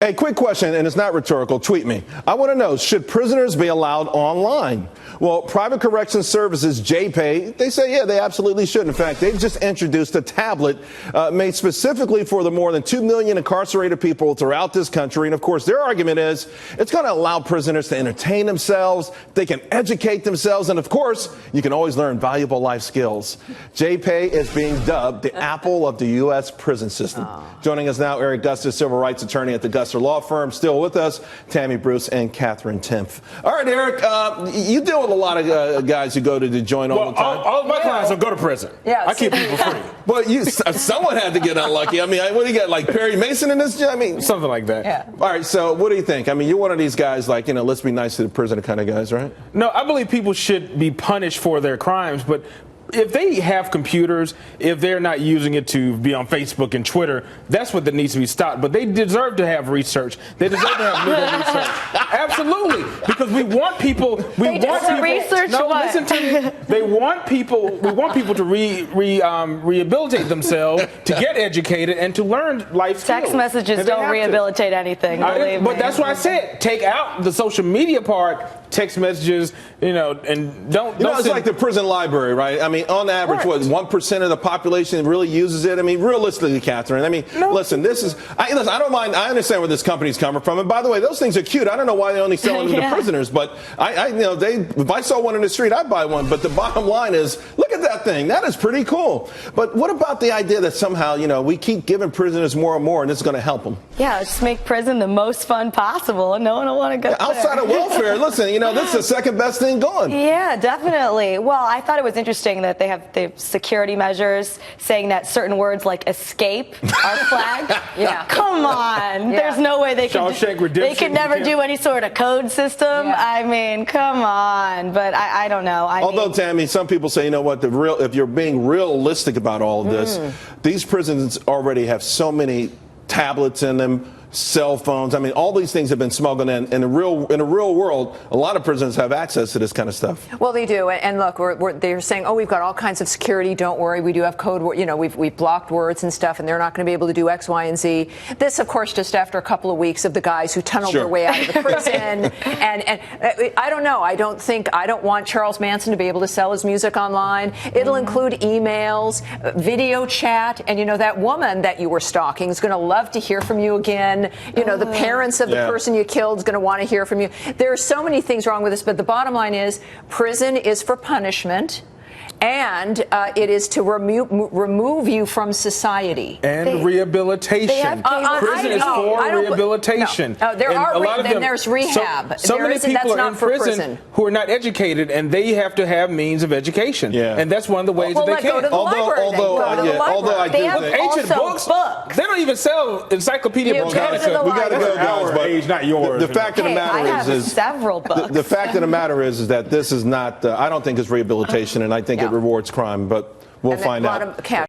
Hey, quick question, and it's not rhetorical. Tweet me. I want to know, should prisoners be allowed online? Well, Private Correction Services, Cpayne, they say, yeah, they absolutely should. In fact, they've just introduced a tablet made specifically for the more than 2 million incarcerated people throughout this country. And, of course, their argument is it's going to allow prisoners to entertain themselves, they can educate themselves, and, of course, you can always learn valuable life skills. Cpayne is being dubbed the Apple of the U.S. prison system. Joining us now, Eric Gustis, civil rights attorney at the Gustis Law Firm. Still with us, Tammy Bruce and Catherine Timpf. All right, Eric, you deal with a lot of guys who go to join all the time. All of my clients don't go to prison. Yeah, I keep people free. But someone had to get unlucky. I mean, what do you got, like Perry Mason in this? I mean, something like that. Yeah. All right, so what do you think? I mean, you're one of these guys, like, let's be nice to the prisoner kind of guys, right? No, I believe people should be punished for their crimes, but if they have computers, if they're not using it to be on Facebook and Twitter, that's what that needs to be stopped. But they deserve to have research. They deserve to have legal research. Absolutely, because we want people. Research. No, what? listen to me. They want people. We want people to rehabilitate themselves, to get educated, and to learn life skills. Text messages don't rehabilitate anything. Believe but me. that's why I said take out the social media part. Text messages, and don't. It's like the prison library, right? I mean, on average, what, 1% of the population really uses it? I mean, realistically, Catherine, I mean, listen, I don't mind. I understand where this company's coming from. And by the way, those things are cute. I don't know why they only sell them to prisoners, but if I saw one in the street, I'd buy one. But the bottom line is, look at that thing. That is pretty cool. But what about the idea that somehow, we keep giving prisoners more and more, and it's going to help them? Yeah, just make prison the most fun possible, and no one will want to go outside there. of welfare. Listen, this is the second best thing going. Yeah, definitely. Well, I thought it was interesting that they have the security measures saying that certain words like escape are flagged. Yeah. Come on. Yeah. There's no way they could never do any sort of code system. Yeah. I mean, come on. But I don't know. Although, Tammy, some people say, if you're being realistic about all of this, these prisons already have so many tablets in them, cell phones. I mean, all these things have been smuggled in. In the real world, a lot of prisons have access to this kind of stuff. Well, they do. And look, they're saying, oh, we've got all kinds of security. Don't worry. We do have code. We've blocked words and stuff, and they're not going to be able to do X, Y, and Z. This, of course, just after a couple of weeks of the guys who tunneled their way out of the prison. and I don't know. I don't want Charles Manson to be able to sell his music online. It'll include emails, video chat, and that woman that you were stalking is going to love to hear from you again. The parents of the person you killed is going to want to hear from you. There are so many things wrong with this, but the bottom line is prison is for punishment. And it is to remove you from society. And rehabilitation. Prison is for rehabilitation. No, there's rehab. So many people are in prison who are not educated, and they have to have means of education. Yeah. And that's one of the ways that they can. Go to the library. Although I do think ancient books, they don't even sell Encyclopedia books. We got to go, guys. But age, not yours. The fact of the matter is several books. The fact of the matter is that this is not. I don't think it's rehabilitation, and I think it rewards crime, but we'll find out.